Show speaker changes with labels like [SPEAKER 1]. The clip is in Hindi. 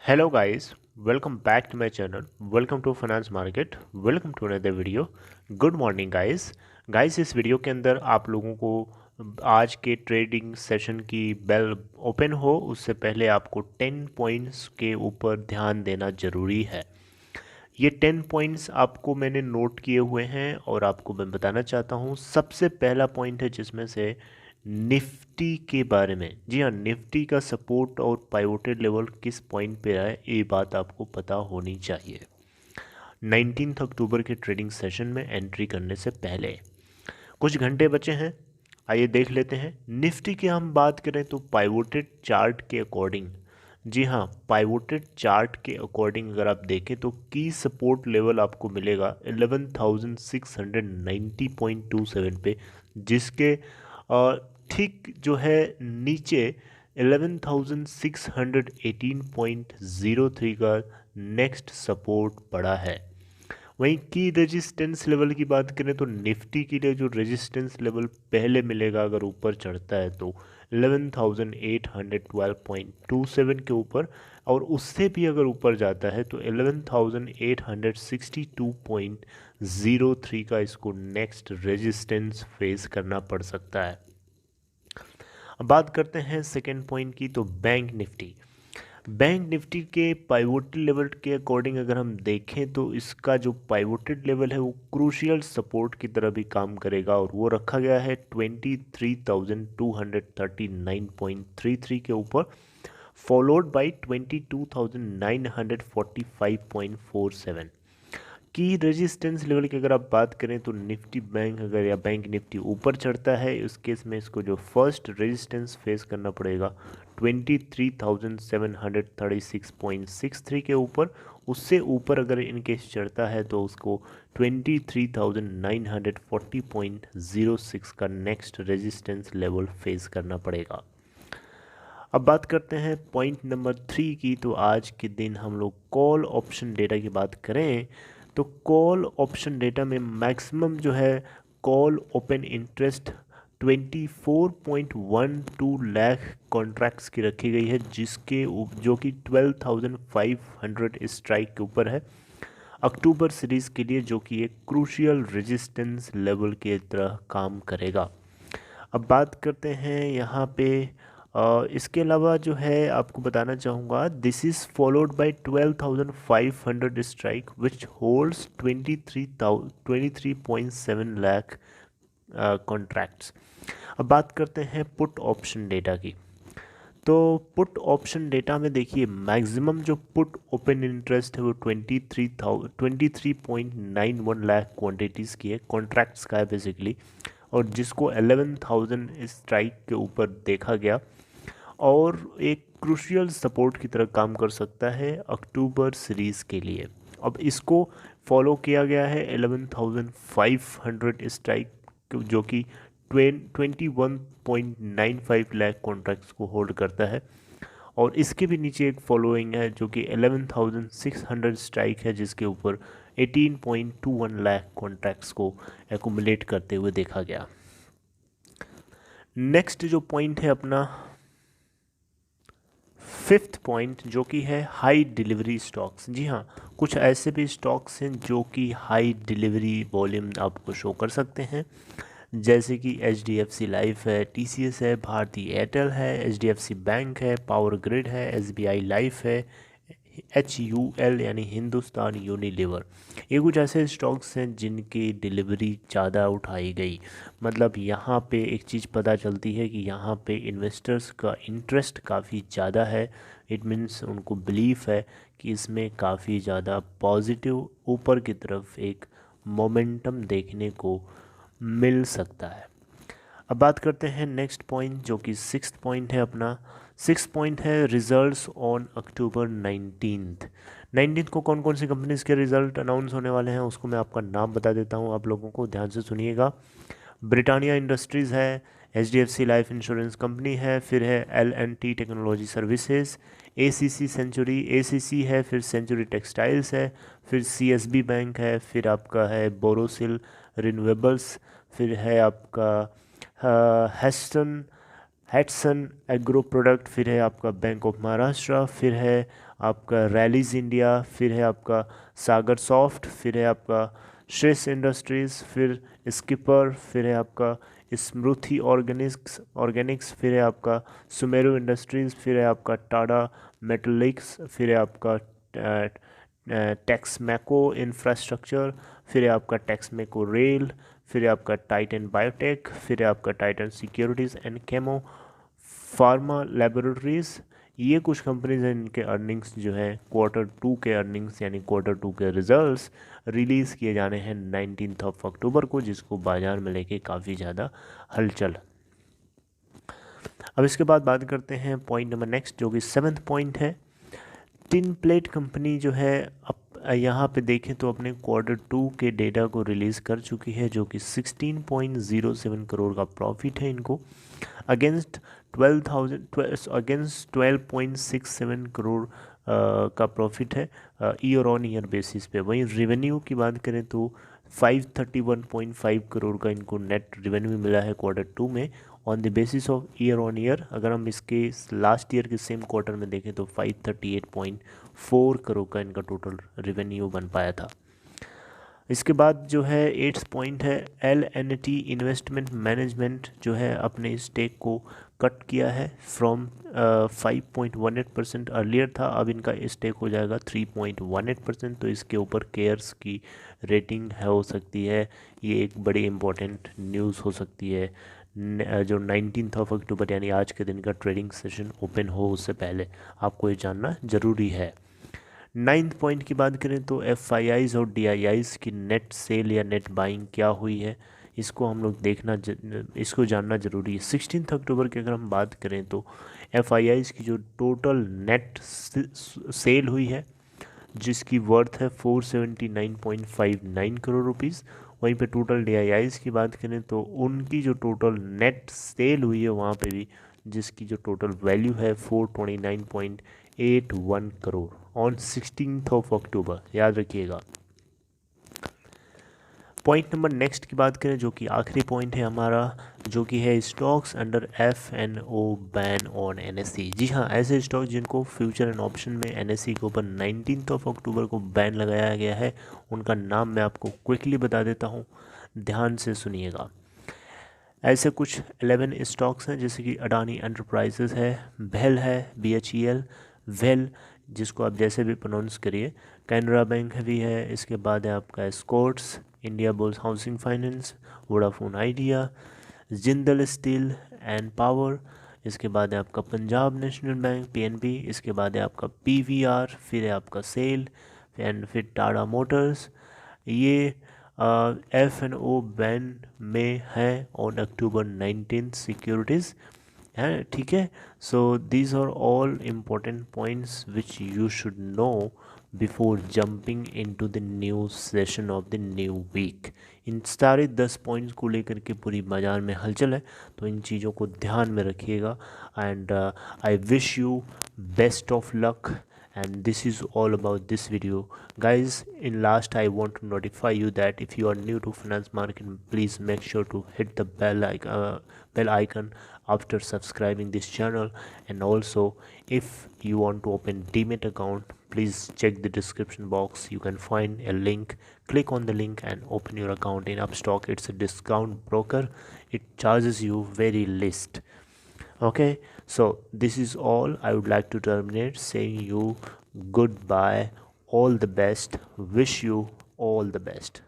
[SPEAKER 1] Hello guys, welcome back to my channel. Welcome to Finance Market. Welcome to another video. Good morning guys इस वीडियो के अंदर आप लोगों को आज के ट्रेडिंग सेशन की बेल ओपन हो उससे पहले आपको 10 पॉइंट्स के ऊपर ध्यान देना ज़रूरी है। ये 10 पॉइंट्स आपको मैंने नोट किए हुए हैं और आपको मैं बताना चाहता हूँ। सबसे पहला पॉइंट है जिसमें से निफ्टी के बारे में। जी हाँ, निफ्टी का सपोर्ट और पाइवोटेड लेवल किस पॉइंट पे है ये बात आपको पता होनी चाहिए 19 अक्टूबर के ट्रेडिंग सेशन में एंट्री करने से पहले। कुछ घंटे बचे हैं, आइए देख लेते हैं। निफ्टी की हम बात करें तो पाइवोटेड चार्ट के अकॉर्डिंग, जी हाँ, पाइवोटेड चार्ट के अकॉर्डिंग अगर आप देखें तो की सपोर्ट लेवल आपको मिलेगा 11,690.27 पे, जिसके ठीक जो है नीचे 11,618.03 का नेक्स्ट सपोर्ट पड़ा है। वहीं की रेजिस्टेंस लेवल की बात करें तो निफ्टी के लिए जो रेजिस्टेंस लेवल पहले मिलेगा अगर ऊपर चढ़ता है तो 11,812.27 के ऊपर, और उससे भी अगर ऊपर जाता है तो 11,862.03 का इसको नेक्स्ट रेजिस्टेंस फेस करना पड़ सकता है। अब बात करते हैं सेकेंड पॉइंट की, तो बैंक निफ्टी के पाइवोटेड लेवल के अकॉर्डिंग अगर हम देखें तो इसका जो पाइवोटेड लेवल है वो क्रूशियल सपोर्ट की तरह भी काम करेगा और वो रखा गया है 23,239.33 के ऊपर, फॉलोड बाय 22,945.47 की रेजिस्टेंस लेवल की अगर आप बात करें तो निफ्टी बैंक अगर या बैंक निफ्टी ऊपर चढ़ता है उस केस में इसको जो फर्स्ट रेजिस्टेंस फेस करना पड़ेगा 23,736.63 के ऊपर। उससे ऊपर अगर इनकेस चढ़ता है तो उसको 23,940.06 का नेक्स्ट रेजिस्टेंस लेवल फेस करना पड़ेगा। अब बात करते हैं पॉइंट नंबर 3 की, तो आज के दिन हम लोग कॉल ऑप्शन डेटा की बात करें तो कॉल ऑप्शन डेटा में मैक्सिमम जो है call open interest 24.12 lakh contracts की रखी गई है, जिसके जो कि 12,500 स्ट्राइक के ऊपर है अक्टूबर सीरीज़ के लिए, जो कि एक क्रूशियल रेजिस्टेंस लेवल के तरह काम करेगा। अब बात करते हैं यहाँ पे इसके अलावा जो है आपको बताना चाहूँगा, this is followed by 12,500 strike which holds 23.7 lakh contracts. अब बात करते हैं पुट ऑप्शन डेटा की, तो पुट ऑप्शन डेटा में देखिए मैक्सिमम जो पुट ओपन इंटरेस्ट है वो 23.91 लाख क्वांटिटीज़ की है, कॉन्ट्रैक्ट्स का है बेसिकली, और जिसको 11,000 स्ट्राइक के ऊपर देखा गया और एक क्रूशियल सपोर्ट की तरह काम कर सकता है अक्टूबर सीरीज़ के लिए। अब इसको फॉलो किया गया है 11,500 स्ट्राइक, जो कि 21.95 लाख कॉन्ट्रैक्ट्स को होल्ड करता है, और इसके भी नीचे एक फॉलोइंग है जो कि 11,600 स्ट्राइक है, जिसके ऊपर 18.21 लाख कॉन्ट्रैक्ट्स को एकुमुलेट करते हुए देखा गया। नेक्स्ट जो पॉइंट है अपना फिफ्थ पॉइंट, जो कि है हाई डिलीवरी स्टॉक्स। जी हाँ, कुछ ऐसे भी स्टॉक्स हैं जो कि हाई डिलीवरी वॉल्यूम आपको शो कर सकते हैं, जैसे कि HDFC लाइफ है, TCS है, भारती एयरटेल है, HDFC बैंक है, पावर ग्रिड है, SBI लाइफ है, HUL यानी हिंदुस्तान यूनिलीवर। ये कुछ ऐसे स्टॉक्स हैं जिनकी डिलीवरी ज़्यादा उठाई गई। मतलब यहाँ पे एक चीज़ पता चलती है कि यहाँ पे इन्वेस्टर्स का इंटरेस्ट काफ़ी ज़्यादा है। इट मीन्स उनको बिलीफ है कि इसमें काफ़ी ज़्यादा पॉजिटिव ऊपर की तरफ एक मोमेंटम देखने को मिल सकता है। अब बात करते हैं नेक्स्ट पॉइंट, जो कि सिक्स्थ पॉइंट है अपना। सिक्स पॉइंट है रिजल्ट्स ऑन अक्टूबर 19th को कौन कौन सी कंपनीज़ के रिजल्ट अनाउंस होने वाले हैं उसको मैं आपका नाम बता देता हूँ, आप लोगों को ध्यान से सुनिएगा। ब्रिटानिया इंडस्ट्रीज़ है, HDFC लाइफ इंश्योरेंस कंपनी है, फिर है L&T technology services, ACC century ACC है, फिर सेंचुरी टेक्सटाइल्स है, फिर CSB बैंक है, फिर आपका है बोरोसिल रिन्यूएबल्स, फिर है आपका हेस्टन हैटसन एग्रो प्रोडक्ट, फिर है आपका बैंक ऑफ महाराष्ट्र, फिर है आपका रैलीज इंडिया, फिर है आपका सागर सॉफ्ट, फिर है आपका श्रेष्ठ इंडस्ट्रीज़, फिर स्किपर, फिर है आपका स्मृति ऑर्गेनिक्स, फिर है आपका सुमेरु इंडस्ट्रीज़, फिर है आपका टाटा मेटलिक्स, फिर है आपका टेक्समैको इंफ्रास्ट्रक्चर, फिर है आपका टेक्समैको रेल, फिर है आपका टाइटन बायोटेक, फिर है आपका Titan securities and chemo pharma laboratories. ये कुछ कंपनीज हैं, इनके अर्निंग्स जो है Q2 के अर्निंग्स यानी Q2 के रिजल्ट्स रिलीज़ किए जाने हैं 19 अक्टूबर को, जिसको बाज़ार में लेके काफ़ी ज़्यादा हलचल। अब इसके बाद बात करते हैं पॉइंट नंबर नेक्स्ट, जो कि 7th पॉइंट है। टिन प्लेट कंपनी जो है अब यहाँ पे देखें तो अपने Q2 के डेटा को रिलीज़ कर चुकी है, जो कि 16.07 करोड़ का प्रॉफिट है इनको, अगेंस्ट 12.67 करोड़ का प्रॉफिट है ईयर ऑन ईयर बेसिस पे। वहीं रेवेन्यू की बात करें तो 531.5 करोड़ का इनको नेट रेवेन्यू मिला है Q2 में, on the basis of year on year. अगर हम इसके लास्ट ईयर के सेम क्वार्टर में देखें तो 538.4 करोड़ का इनका टोटल रेवेन्यू बन पाया था। इसके बाद जो है 8th पॉइंट है, L&T इन्वेस्टमेंट मैनेजमेंट जो है अपने स्टेक को कट किया है फ्रॉम 5.18% अर्लियर था, अब इनका स्टेक हो जाएगा 3.18%। तो इसके ऊपर केयर्स की रेटिंग है हो सकती है, ये एक बड़ी इंपॉर्टेंट न्यूज़ हो सकती है जो 19 अक्टूबर यानी आज के दिन का ट्रेडिंग सेशन ओपन हो उससे पहले आपको ये जानना ज़रूरी है। 9th पॉइंट की बात करें तो FIIs और DIIs की नेट सेल या नेट बाइंग क्या हुई है, इसको हम लोग इसको जानना ज़रूरी है। 16 अक्टूबर की अगर हम बात करें तो FIIs की जो टोटल नेट सेल हुई है जिसकी वर्थ है 479.59 करोड़ रुपीज़। वहीं पे टोटल DIIs की बात करें तो उनकी जो टोटल नेट सेल हुई है वहाँ पे भी जिसकी जो टोटल वैल्यू है 429.81 करोड़ ऑन 16 अक्टूबर, याद रखिएगा। पॉइंट नंबर नेक्स्ट की बात करें जो कि आखिरी पॉइंट है हमारा, जो कि है stocks under F&O ban on NSE। जी हाँ, ऐसे स्टॉक जिनको फ्यूचर एंड ऑप्शन में NSE के ऊपर 19 अक्टूबर को बैन लगाया गया है, उनका नाम मैं आपको क्विकली बता देता हूँ, ध्यान से सुनिएगा। ऐसे कुछ 11 स्टॉक्स हैं जैसे कि अडानी एंटरप्राइजेस है, भेल है, BHEL, वेल जिसको आप जैसे भी प्रोनाउंस करिए, कैनरा बैंक भी है, इसके बाद है आपका Escorts, India bulls housing finance, Vodafone Idea, Jindal steel and power, इसके बाद है आपका पंजाब नेशनल बैंक PNB, इसके बाद है आपका PVR, फिर है आपका सेल एंड फिर टाटा मोटर्स। ये F&O बैन में है ऑन अक्टूबर 19 सिक्योरिटीज़ है, ठीक है। So these are all important points which you should know before jumping into the new session of the new week. इन सारे 10 पॉइंट्स को लेकर के पूरी बाज़ार में हलचल है, तो इन चीज़ों को ध्यान में रखिएगा। And I wish you best of luck, and this is all about this video, guys. In last I want to notify you that if you are new to finance market, please make sure to hit the bell icon after subscribing this channel. And also if you want to open Demat account, please check the description box, you can find a link, click on the link and open your account in Upstox. It's a discount broker, it charges you very least. Okay, so this is all. I would like to terminate saying you goodbye, all the best, wish you all the best.